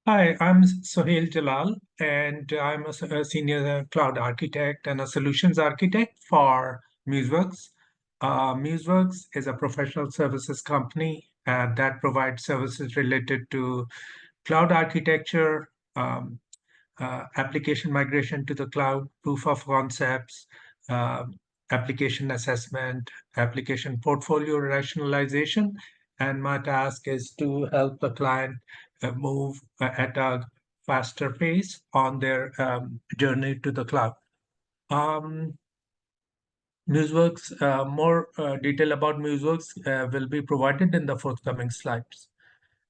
Hi, I'm Sohail Jalal, and I'm a senior cloud architect and a solutions architect for Museworks. Museworks is a professional services company that provides services related to cloud architecture, um, application migration to the cloud, proof of concepts, uh, application assessment, application portfolio rationalization. And my task is to help the client move at a faster pace on their journey to the cloud. Um, Museworks, more detail about Museworks will be provided in the forthcoming slides.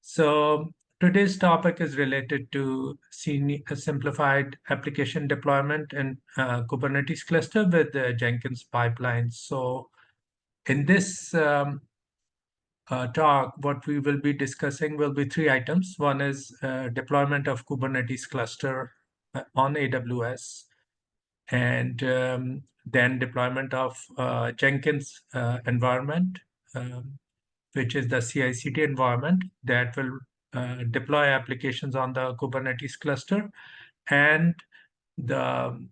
So today's topic is related to simplified application deployment in Kubernetes cluster with Jenkins Pipelines. So in this talk, what we will be discussing will be three items. One is deployment of Kubernetes cluster on AWS, and then deployment of Jenkins environment, which is the CI/CD environment that will deploy applications on the Kubernetes cluster, and the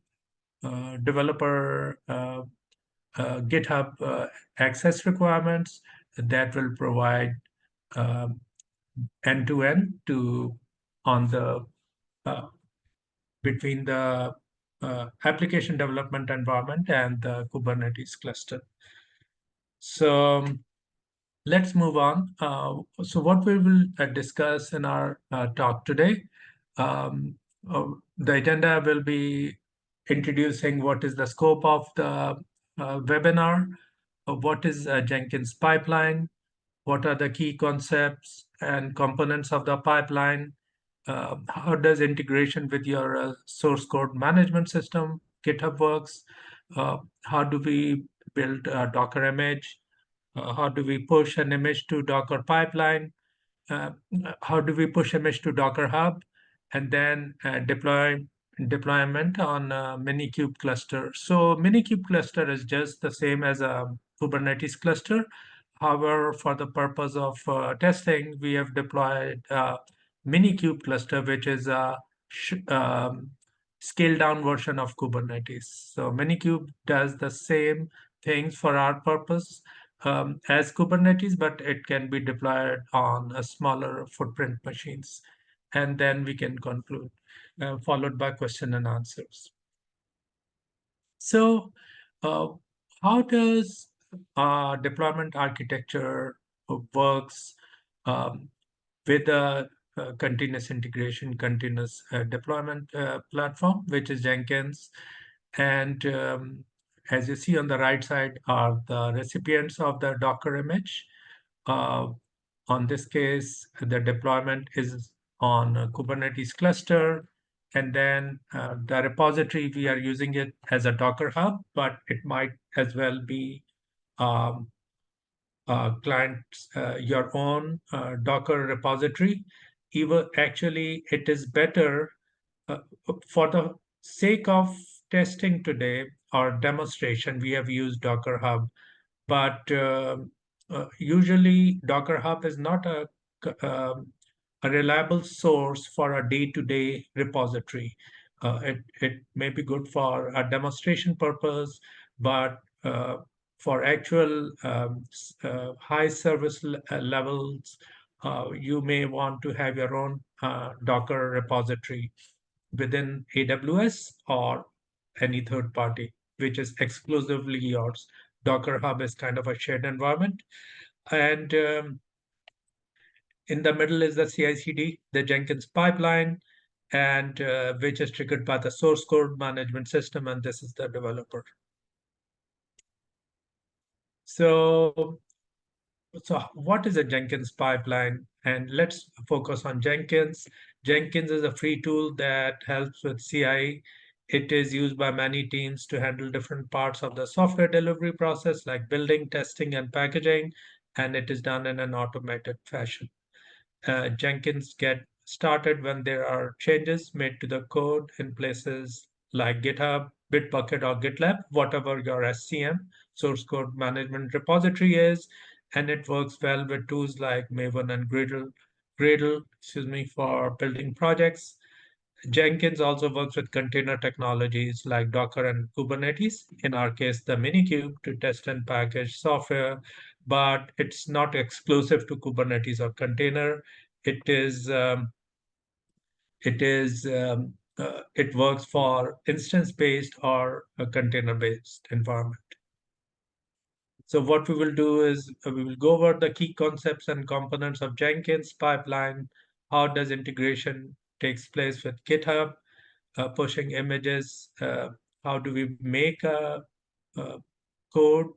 developer GitHub access requirements that will provide um, end-to-end to on the uh, between the application development environment and the Kubernetes cluster. So let's move on. So what we will discuss in our talk today, um, the agenda will be introducing what is the scope of the webinar, what is Jenkins pipeline, what are the key concepts and components of the pipeline, how does integration with your source code management system, GitHub works, how do we build a Docker image, how do we push an image to Docker pipeline, uh, how do we push image to Docker Hub, and then deployment on Minikube cluster. So Minikube cluster is just the same as a Kubernetes cluster. However, for the purpose of testing, we have deployed Minikube cluster, which is a scaled down version of Kubernetes. So Minikube does the same things for our purpose as Kubernetes, but it can be deployed on a smaller footprint machines. And then we can conclude, followed by question and answers. So, uh, how does deployment architecture works um, with a continuous integration, continuous deployment platform, which is Jenkins. And as you see on the right side are the recipients of the Docker image. Uh, on this case, the deployment is on a Kubernetes cluster. And then the repository, we are using it as a Docker Hub, but it might as well be um, clients your own Docker repository. Even actually, it is better uh, for the sake of testing today or demonstration. We have used Docker Hub, but usually Docker Hub is not a reliable source for a day-to-day repository. It may be good for a demonstration purpose, but for actual high service levels, you may want to have your own Docker repository within AWS or any third party, which is exclusively yours. Docker Hub is kind of a shared environment. And in the middle is the CI/CD, the Jenkins pipeline, and which is triggered by the source code management system, and this is the developer. So, so what is a Jenkins pipeline? And let's focus on Jenkins. Jenkins is a free tool that helps with CI. It is used by many teams to handle different parts of the software delivery process, like building, testing, and packaging, and it is done in an automated fashion. Jenkins get started when there are changes made to the code in places like GitHub, Bitbucket, or GitLab, whatever your SCM, source code management repository is, and it works well with tools like Maven and Gradle. Gradle, for building projects. Jenkins also works with container technologies like Docker and Kubernetes. In our case, the Minikube to test and package software, but it's not exclusive to Kubernetes or container. It is it works for instance-based or a container-based environment. So what we will do is we will go over the key concepts and components of Jenkins pipeline. How does integration takes place with GitHub? Pushing images. How do we make a code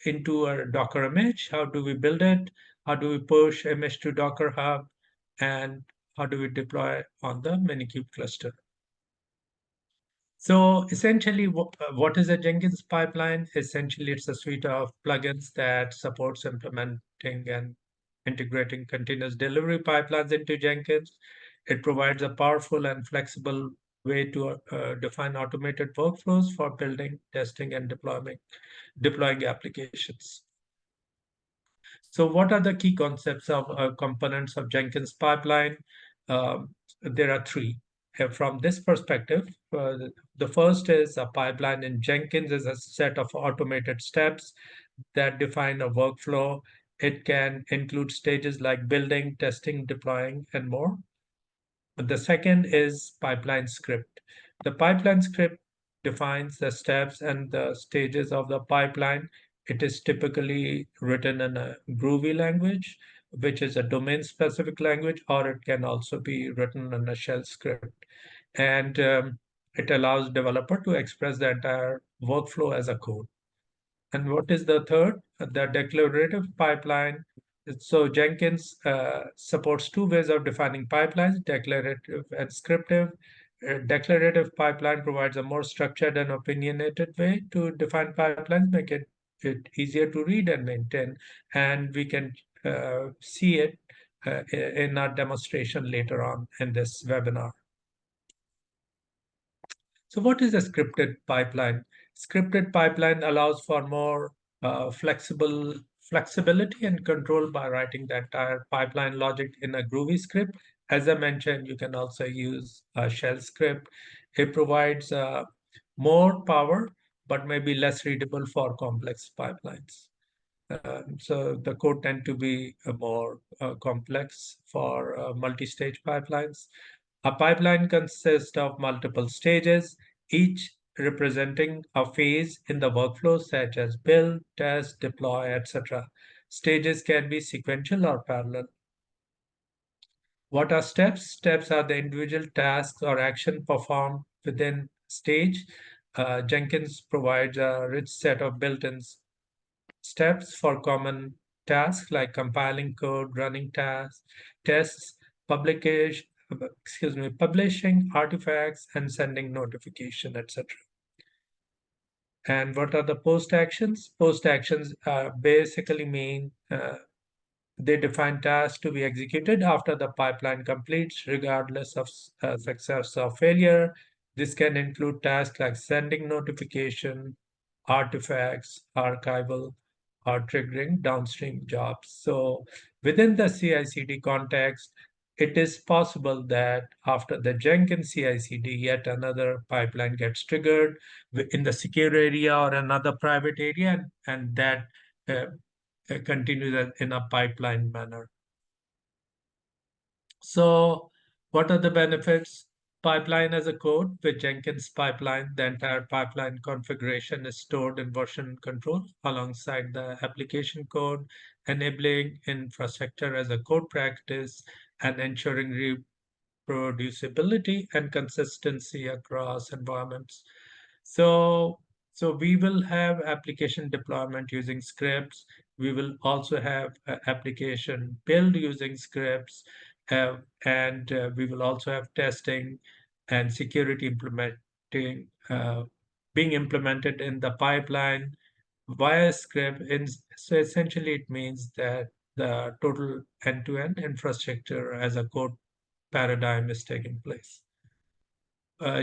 into a Docker image? How do we build it? How do we push image to Docker Hub? And how do we deploy on the Minikube cluster? So essentially, what is a Jenkins pipeline? Essentially, it's a suite of plugins that supports implementing and integrating continuous delivery pipelines into Jenkins. It provides a powerful and flexible way to define automated workflows for building, testing, and deploying applications. So what are the key concepts of components of Jenkins pipeline? There are three. From this perspective, the first is a pipeline in Jenkins is a set of automated steps that define a workflow. It can include stages like building, testing, deploying, and more. The second is pipeline script. The pipeline script defines the steps and the stages of the pipeline. It is typically written in a Groovy language, which is a domain specific language, or it can also be written in a shell script. And it allows developer to express the entire workflow as a code. And what is the third? The declarative pipeline. So Jenkins supports two ways of defining pipelines, declarative and scriptive. Declarative pipeline provides a more structured and opinionated way to define pipelines, make it easier to read and maintain. And we can see it in our demonstration later on in this webinar. So what is a scripted pipeline? Scripted pipeline allows for more flexibility and control by writing the entire pipeline logic in a Groovy script. As I mentioned, you can also use a shell script. It provides more power, but maybe less readable for complex pipelines. So the code tend to be more complex for multi-stage pipelines. A pipeline consists of multiple stages, each representing a phase in the workflow, such as build, test, deploy, etc. Stages can be sequential or parallel. What are steps? Steps are the individual tasks or action performed within stage. Jenkins provides a rich set of built-in steps for common tasks like compiling code, running tasks, tests, publication, publishing artifacts, and sending notification, etc. And what are the post actions? Post actions basically mean they define tasks to be executed after the pipeline completes, regardless of success or failure. This can include tasks like sending notification, artifacts, archival, or triggering downstream jobs. So within the CI/CD context, it is possible that after the Jenkins CI/CD, yet another pipeline gets triggered in the secure area or another private area, and that uh, continues in a pipeline manner. So what are the benefits? Pipeline as a code with Jenkins pipeline, the entire pipeline configuration is stored in version control alongside the application code, enabling infrastructure as a code practice and ensuring reproducibility and consistency across environments. So, so we will have application deployment using scripts. We will also have application build using scripts, and we will also have testing and security implementing being implemented in the pipeline via script. So essentially, it means that the total end-to-end infrastructure as a code paradigm is taking place.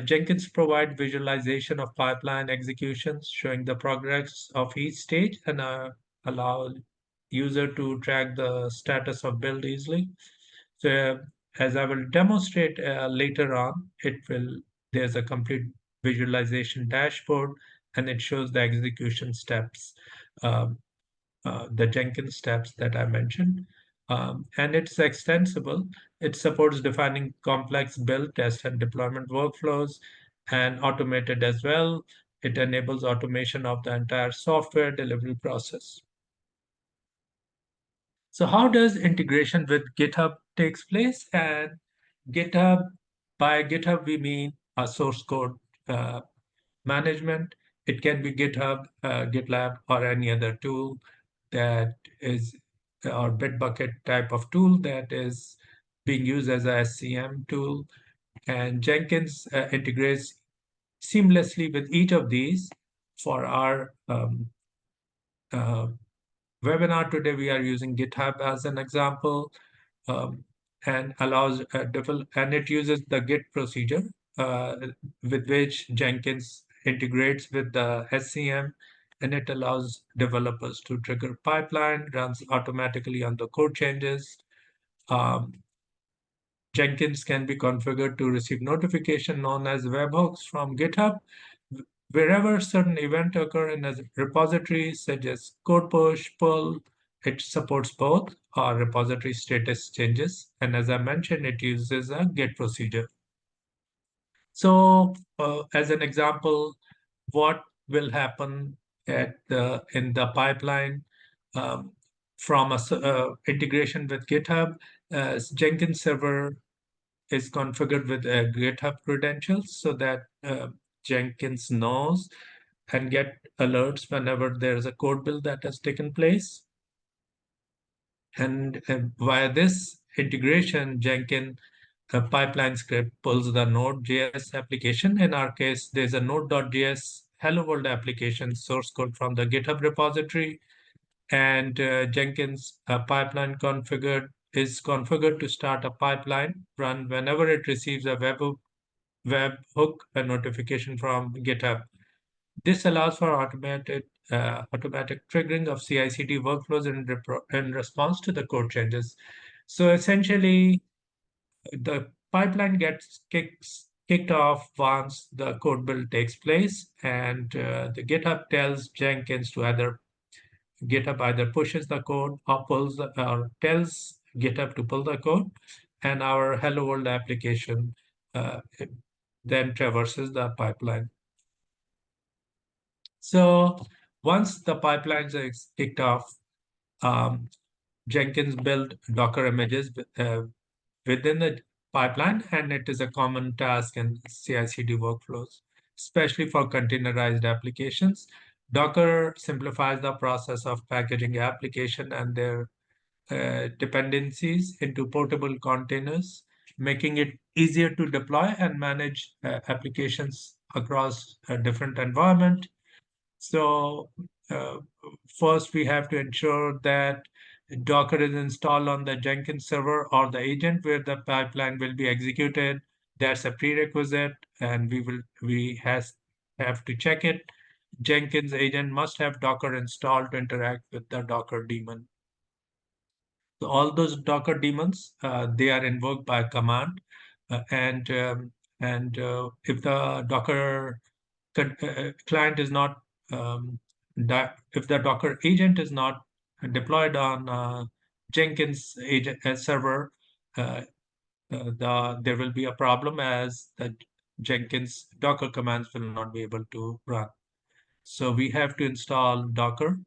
Jenkins provide visualization of pipeline executions, showing the progress of each stage and allow user to track the status of build easily. So as I will demonstrate later on, there's a complete visualization dashboard, and it shows the execution steps, um, the Jenkins steps that I mentioned. And it's extensible. It supports defining complex build, test, and deployment workflows, and automated as well. It enables automation of the entire software delivery process. So how does integration with GitHub takes place? And GitHub, by GitHub, we mean a source code uh, management. It can be GitHub, GitLab, or any other tool that is, or Bitbucket type of tool that is being used as a SCM tool. And Jenkins integrates seamlessly with each of these. For our uh, webinar today, we are using GitHub as an example, um, and allows and it uses the Git procedure uh, with which Jenkins integrates with the SCM, and it allows developers to trigger pipeline, runs automatically on the code changes. Um, Jenkins can be configured to receive notification known as webhooks from GitHub. Wherever certain events occur in a repository, such as code push, pull, it supports both repository status changes. And as I mentioned, it uses a Git procedure. So as an example, what will happen in the pipeline um, from integration with GitHub? Jenkins server is configured with GitHub credentials so that Jenkins knows and get alerts whenever there's a code build that has taken place. And via this integration, Jenkins pipeline script pulls the Node.js application. In our case, there's a Node.js Hello World application source code from the GitHub repository, and Jenkins pipeline is configured to start a pipeline run whenever it receives a webhook a notification from GitHub. This allows for automatic triggering of CI/CD workflows in response to the code changes. So essentially, the pipeline gets kicked off once the code build takes place, and the GitHub tells Jenkins to GitHub either pushes the code or or tells GitHub to pull the code, and our Hello World application then traverses the pipeline. So once the pipelines are kicked off, um, Jenkins build Docker images within the pipeline, and it is a common task in CI/CD workflows, especially for containerized applications. Docker simplifies the process of packaging application and their dependencies into portable containers, making it easier to deploy and manage applications across a different environment. So uh, first, we have to ensure that Docker is installed on the Jenkins server or the agent where the pipeline will be executed. That's a prerequisite, and have to check it. Jenkins agent must have Docker installed to interact with the Docker daemon. So all those Docker daemons, they are invoked by command, and if the Docker client is not if the Docker agent is not deployed on Jenkins agent server, uh, there will be a problem as the Jenkins Docker commands will not be able to run. So we have to install Docker,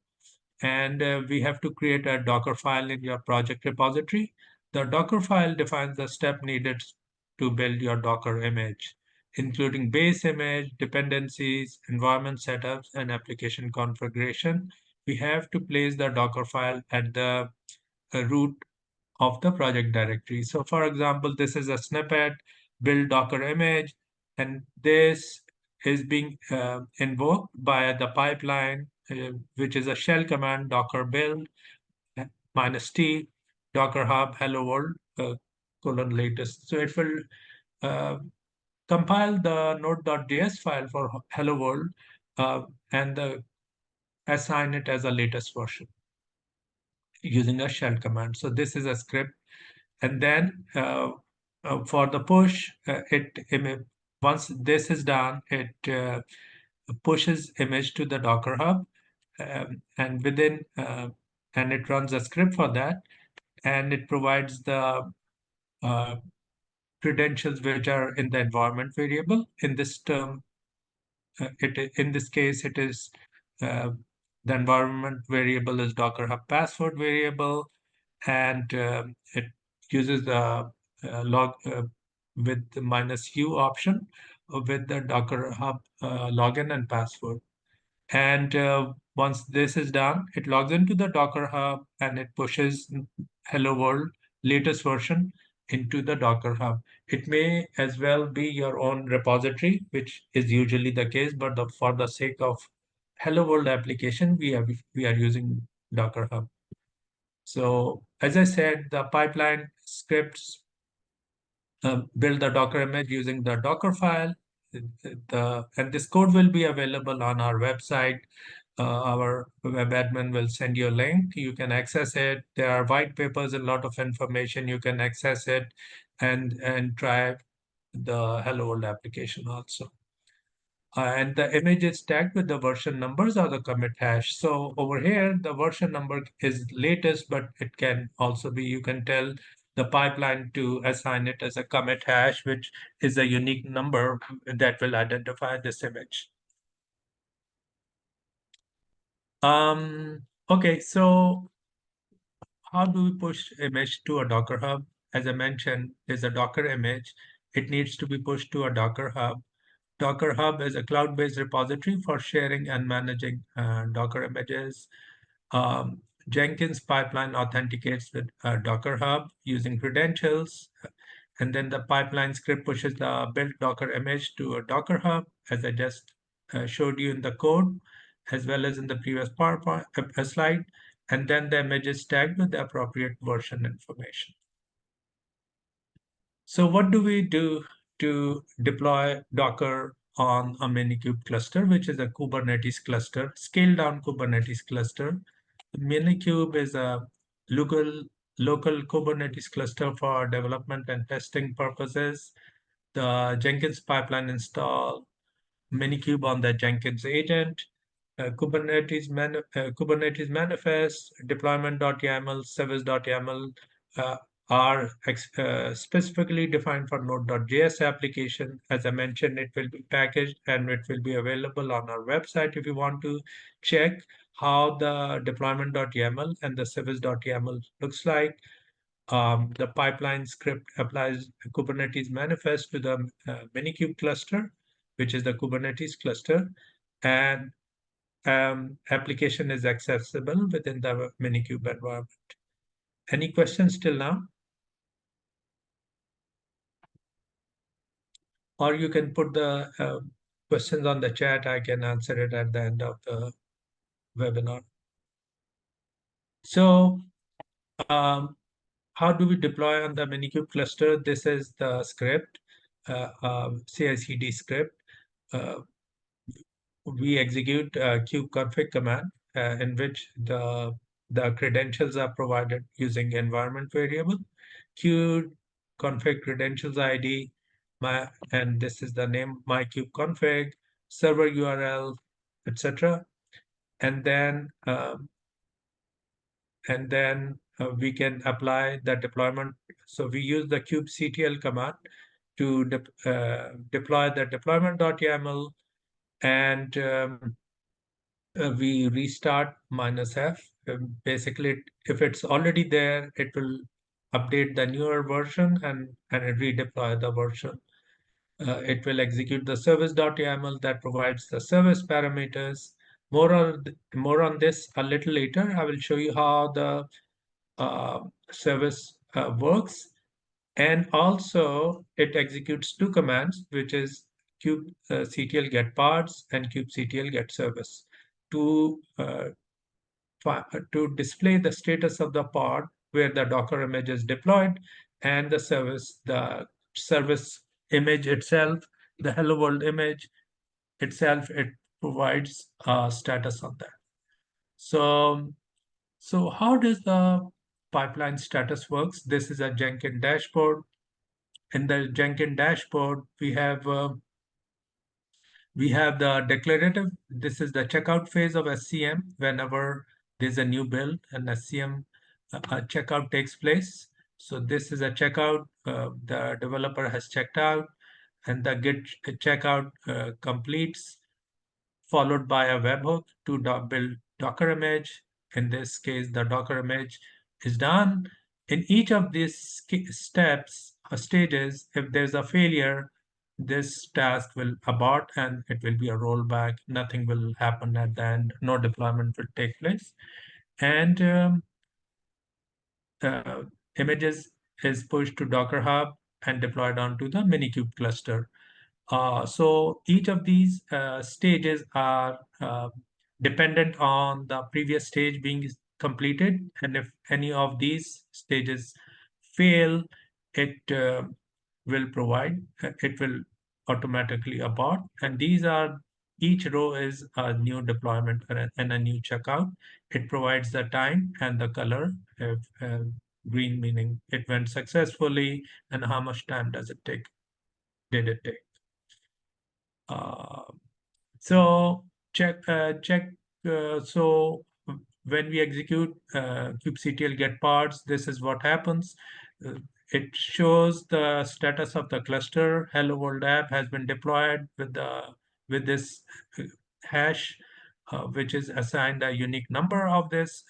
and we have to create a Docker file in your project repository. The Docker file defines the step needed to build your Docker image, including base image, dependencies, environment setups, and application configuration. We have to place the Docker file at the root of the project directory. So for example, this is a snippet, build Docker image, and this is being invoked by the pipeline, which is a shell command, docker build -t, docker hub, hello world, colon latest. So it will uh, compile the node.js file for hello world and assign it as a latest version using a shell command. So this is a script, And then for the push, once this is done, it pushes image to the Docker Hub, and and it runs a script for that, and it provides the uh, credentials which are in the environment variable. In this term, in this case, it is uh, the environment variable is Docker Hub password variable, and it uses the log with the -u option with the Docker Hub login and password. And once this is done, it logs into the Docker Hub and it pushes Hello World latest version into the Docker Hub. It may as well be your own repository, which is usually the case, but for the sake of Hello World application, we are using Docker Hub. So as I said, the pipeline scripts build the Docker image using the Docker file. And this code will be available on our website. Our web admin will send you a link. You can access it. There are white papers, a lot of information. You can access it and try the Hello World application also. And the image is tagged with the version numbers or the commit hash. So over here, the version number is latest, but it can also be, you can tell the pipeline to assign it as a commit hash, which is a unique number that will identify this image. Okay, so how do we push image to a Docker Hub? As I mentioned, there's a Docker image. It needs to be pushed to a Docker Hub. Docker Hub is a cloud-based repository for sharing and managing Docker images. Jenkins pipeline authenticates with Docker Hub using credentials. And then the pipeline script pushes the built Docker image to a Docker Hub, as I just showed you in the code, as well as in the previous PowerPoint slide. And then the image is tagged with the appropriate version information. So what do we do to deploy Docker on a Minikube cluster, which is a Kubernetes cluster, scaled down Kubernetes cluster? Minikube is a local Kubernetes cluster for development and testing purposes. The Jenkins pipeline install Minikube on the Jenkins agent, Kubernetes manifest, deployment.yaml, service.yaml are specifically defined for Node.js application. As I mentioned, it will be packaged and it will be available on our website if you want to check how the deployment.yaml and the service.yaml looks like. The pipeline script applies Kubernetes manifest to the Minikube cluster, which is the Kubernetes cluster, and application is accessible within the Minikube environment. Any questions till now? Or you can put the questions on the chat. I can answer it at the end of the webinar. So how do we deploy on the Minikube cluster? This is the script, CI/CD script. We execute kubeconfig command in which the credentials are provided using environment variable. Kubeconfig credentials ID, and this is the name my kubeconfig, server URL, etc. And then we can apply the deployment. So we use the kubectl command to deploy the deployment.yaml, and we restart -f. Basically, if it's already there, it will update the newer version and redeploy the version. It will execute the service.yaml that provides the service parameters. More on this a little later. I will show you how the service works. And also, it executes two commands, which is kubectl get parts and kubectl get service to display the status of the pod where the Docker image is deployed, and the service image itself, the Hello World image itself, it provides a status on that. So how does the pipeline status works. This is a Jenkins dashboard. In the Jenkins dashboard, we have the declarative. This is the checkout phase of SCM. Whenever there's a new build, an SCM checkout takes place. So this is a checkout. The developer has checked out, and the git checkout completes, followed by a webhook to build Docker image. In this case, the Docker image is done. In each of these steps or stages, if there's a failure, this task will abort and it will be a rollback. Nothing will happen at the end. No deployment will take place. And images is pushed to Docker Hub and deployed onto the Minikube cluster. So each of these stages are dependent on the previous stage being completed. And if any of these stages fail, it it will automatically abort. And each row is a new deployment and a new checkout. It provides the time and the color, if, green meaning it went successfully, and how much time did it take. Uh, so so when we execute kubectl get parts, this is what happens. It shows the status of the cluster. Hello World app has been deployed with this hash, which is assigned a unique number of this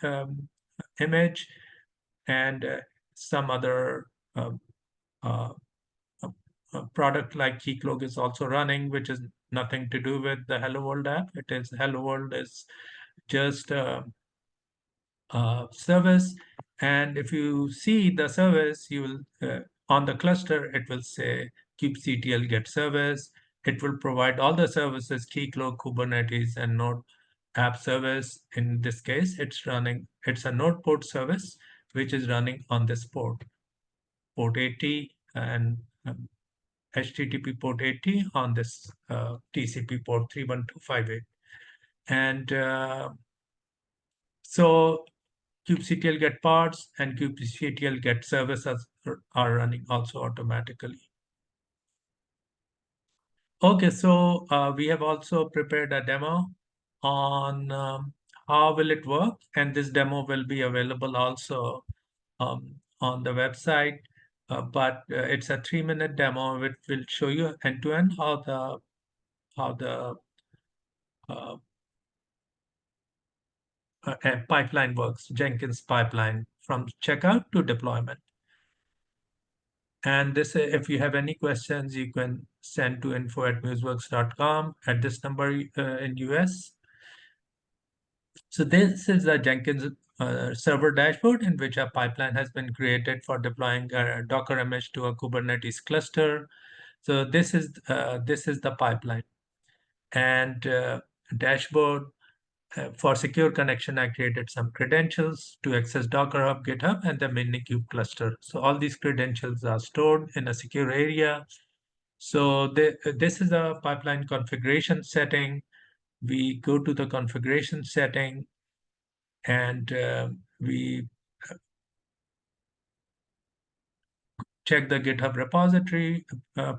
image, and some other uh, uh, a product like Keycloak is also running, which is nothing to do with the Hello World app. It is Hello World is just a service, and if you see the service, you will on the cluster it will say kubectl get service. It will provide all the services: Keycloak, Kubernetes, and Node app service. In this case, it's a Node port service which is running on this port 80, and HTTP port 80 on this TCP port 31258. And so kubectl get parts and kubectl get services are running also automatically. Okay, so we have also prepared a demo on how will it work, and this demo will be available also on the website. But it's a 3-minute demo which will show you end-to-end how the uh, pipeline works, Jenkins pipeline from checkout to deployment. And this, if you have any questions, you can send to info@museworks.com at this number in US. So this is a Jenkins server dashboard in which a pipeline has been created for deploying a Docker image to a Kubernetes cluster. So this is the pipeline, and dashboard. For secure connection, I created some credentials to access Docker Hub, GitHub, and the Minikube cluster. So all these credentials are stored in a secure area. So this is a pipeline configuration setting. We go to the configuration setting, and we check the GitHub repository,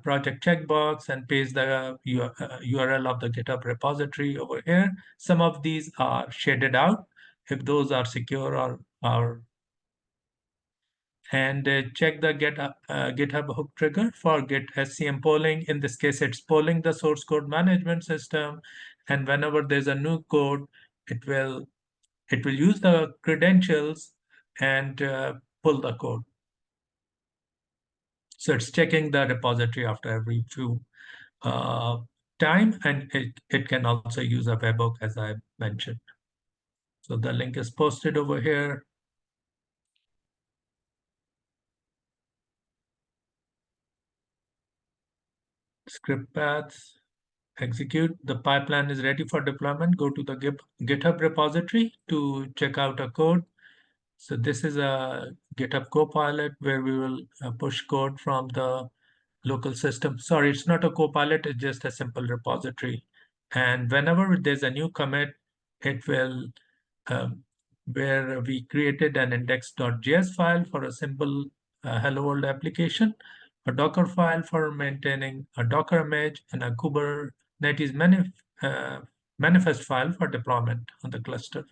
project checkbox, and paste the URL of the GitHub repository over here. Some of these are shaded out if those are secure or and check the GitHub hook trigger for Git SCM polling. In this case, it's polling the source code management system, and whenever there's a new code, it will use the credentials and pull the code. So it's checking the repository after every few time, and it can also use a webhook, as I mentioned. So the link is posted over here. Script paths, execute. The pipeline is ready for deployment. Go to the GitHub repository to check out a code. So this is a GitHub Copilot where we will push code from the local system. Sorry, it's not a Copilot, it's just a simple repository. And whenever there's a new commit, it will where we created an index.js file for a simple hello world application, a Docker file for maintaining a Docker image, and a Kubernetes uh, manifest file for deployment on the cluster.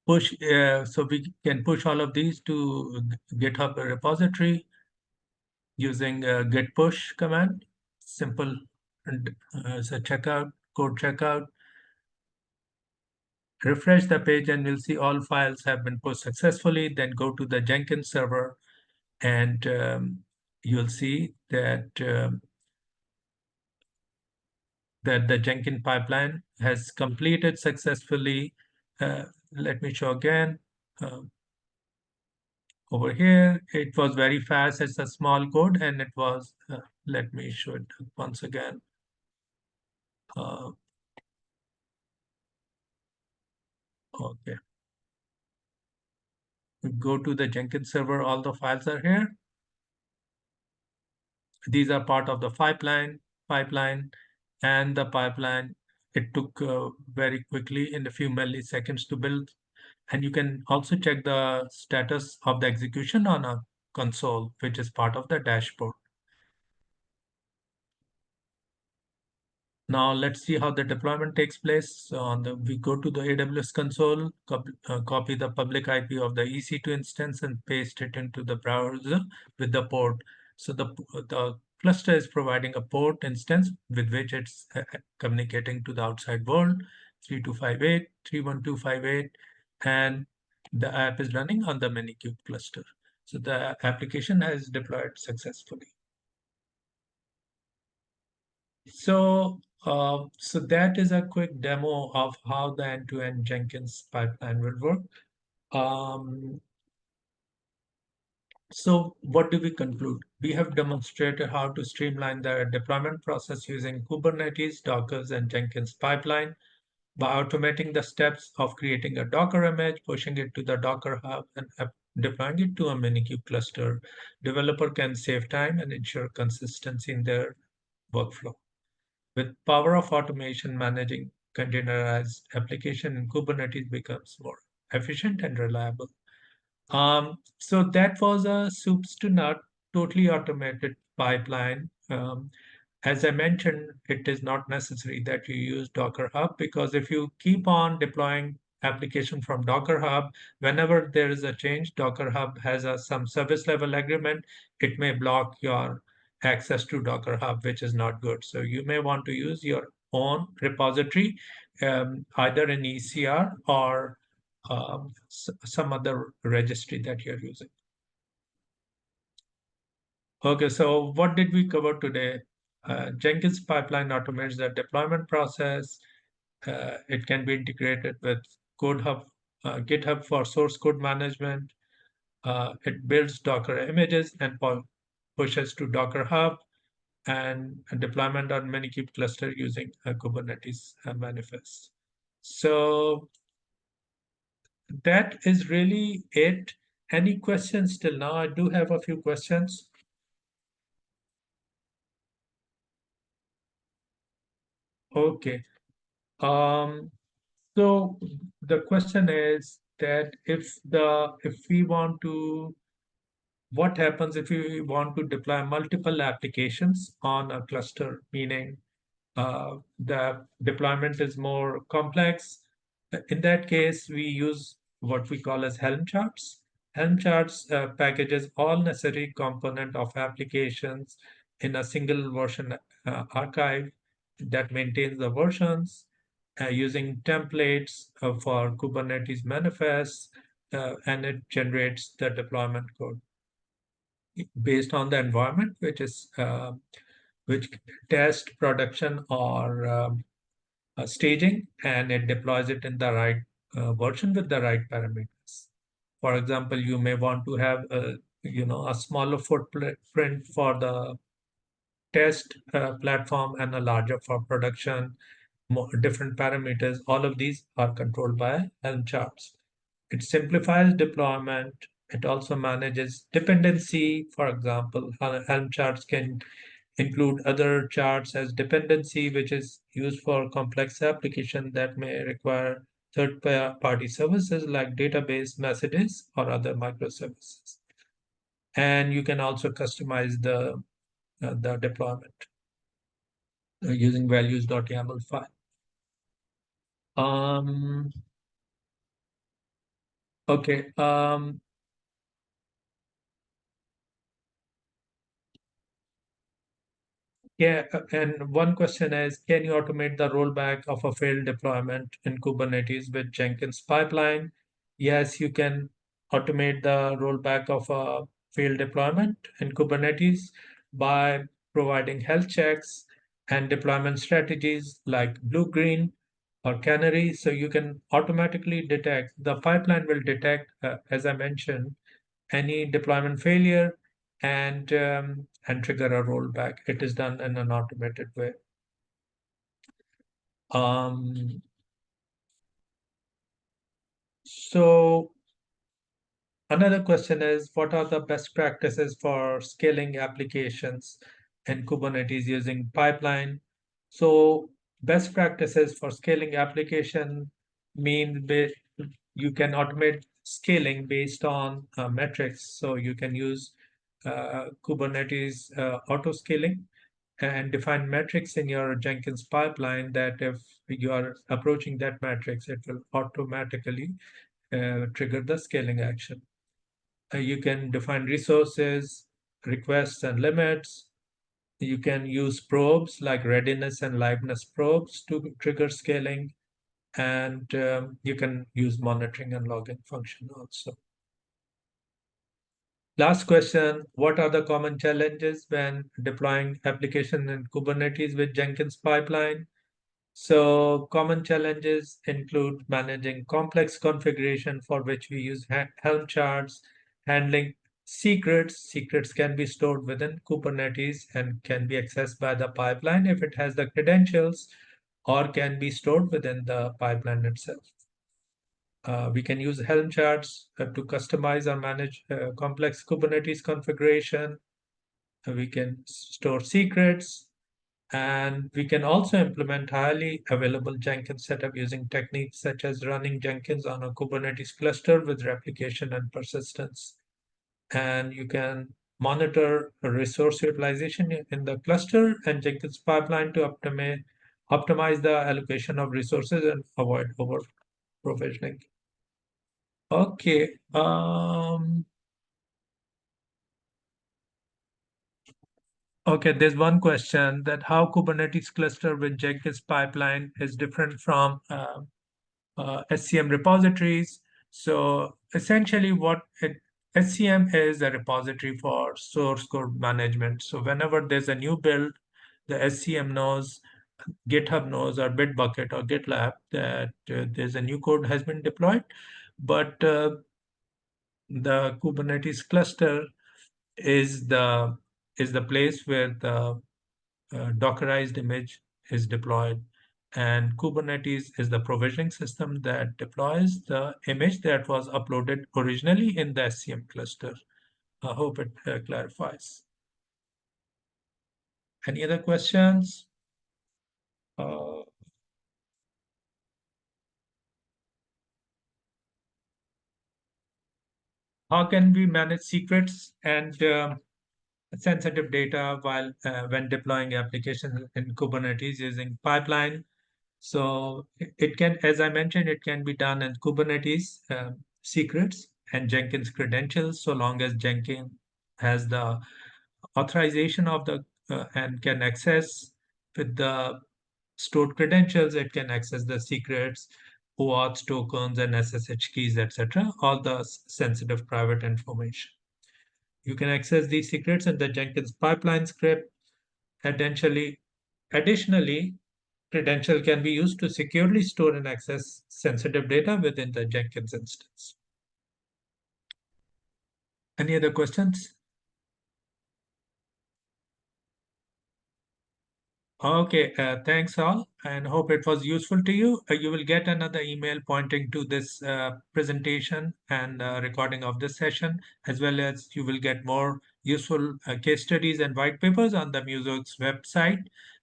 So we can push all of these to GitHub repository using a git push command. Simple, and so checkout, code checkout. Refresh the page and you'll see all files have been pushed successfully. Then go to the Jenkins server and you'll see that the Jenkins pipeline has completed successfully. Let me show again. Uh, Over here, it was very fast. It's a small code and it was, let me show it once again. Uh, okay. Go to the Jenkins server. All the files are here. These are part of the pipeline, and the pipeline, it took very quickly in a few milliseconds to build. And you can also check the status of the execution on a console, which is part of the dashboard. Now let's see how the deployment takes place. So we go to the AWS console, copy the public IP of the EC2 instance and paste it into the browser with the port. So the cluster is providing a port instance with which it's communicating to the outside world, 3258, 31258, and the app is running on the Minikube cluster. So the application has deployed successfully. So that is a quick demo of how the end-to-end Jenkins pipeline will work. So what do we conclude? We have demonstrated how to streamline the deployment process using Kubernetes, Dockers, and Jenkins pipeline by automating the steps of creating a Docker image, pushing it to the Docker Hub, and deploying it to a Minikube cluster. Developer can save time and ensure consistency in their workflow. With power of automation, managing containerized application in Kubernetes becomes more efficient and reliable. So that was a soups to nut, totally automated pipeline. As I mentioned, it is not necessary that you use Docker Hub because if you keep on deploying application from Docker Hub, whenever there is a change, Docker Hub has some service level agreement. It may block your access to Docker Hub, which is not good. So you may want to use your own repository, either in ECR or some other registry that you're using. Okay, so what did we cover today? Jenkins pipeline automates the deployment process. It can be integrated with GitHub for source code management. It builds Docker images and pushes to Docker Hub and a deployment on Minikube cluster using a Kubernetes manifest. So that is really it. Any questions till now? I do have a few questions. Okay. Um, so the question is that if we want to, what happens if we want to deploy multiple applications on a cluster, meaning the deployment is more complex. In that case, we use what we call as Helm charts. Helm charts packages all necessary component of applications in a single version archive that maintains the versions using templates for Kubernetes manifests, and it generates the deployment code based on the environment, which test production or staging, and it deploys it in the right version with the right parameters. For example, you may want to have a smaller footprint for the test platform and a larger for production, different parameters. All of these are controlled by Helm charts. It simplifies deployment. It also manages dependency. For example, Helm charts can include other charts as dependency, which is used for complex application that may require third-party services like database messages or other microservices. And you can also customize the deployment using values.yaml file. Um, okay. Yeah, and one question is, can you automate the rollback of a failed deployment in Kubernetes with Jenkins pipeline? Yes, you can automate the rollback of a failed deployment in Kubernetes by providing health checks and deployment strategies like blue, green, or canary. So you can automatically detect, the pipeline will detect, as I mentioned, any deployment failure and trigger a rollback. It is done in an automated way. Um, so another question is, what are the best practices for scaling applications in Kubernetes using pipeline? So best practices for scaling application mean you can automate scaling based on metrics. So you can use Kubernetes auto scaling and define metrics in your Jenkins pipeline that if you are approaching that matrix, it will automatically trigger the scaling action. You can define resources, requests, and limits. You can use probes like readiness and liveness probes to trigger scaling. And you can use monitoring and logging function also. Last question, what are the common challenges when deploying application in Kubernetes with Jenkins pipeline? So common challenges include managing complex configuration for which we use Helm charts, handling secrets. Secrets can be stored within Kubernetes and can be accessed by the pipeline if it has the credentials, or can be stored within the pipeline itself. We can use Helm charts to customize or manage complex Kubernetes configuration. We can store secrets, and we can also implement highly available Jenkins setup using techniques such as running Jenkins on a Kubernetes cluster with replication and persistence. And you can monitor resource utilization in the cluster and Jenkins pipeline to optimize the allocation of resources and avoid over provisioning. Okay. Okay, there's one question that how Kubernetes cluster with Jenkins pipeline is different from SCM repositories. So essentially SCM is a repository for source code management. So whenever there's a new build, the SCM knows, GitHub knows, or Bitbucket or GitLab that there's a new code has been deployed. But the Kubernetes cluster is the place where the Dockerized image is deployed, and Kubernetes is the provisioning system that deploys the image that was uploaded originally in the SCM cluster. I hope it clarifies. Any other questions? Uh, how can we manage secrets and sensitive data while when deploying applications in Kubernetes using pipeline? So it can, as I mentioned, it can be done in Kubernetes secrets and Jenkins credentials, so long as Jenkins has the authorization of the and can access with the stored credentials, it can access the secrets, OAuth tokens, and SSH keys, etc., all the sensitive private information. You can access these secrets in the Jenkins pipeline script. Additionally, credential can be used to securely store and access sensitive data within the Jenkins instance. Any other questions? Okay, thanks all, and hope it was useful to you. You will get another email pointing to this presentation and recording of this session, as well as you will get more useful case studies and white papers on the Muse's website.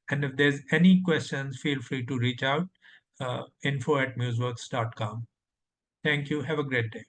And if there's any questions, feel free to reach out, info@museworks.com. Thank you. Have a great day.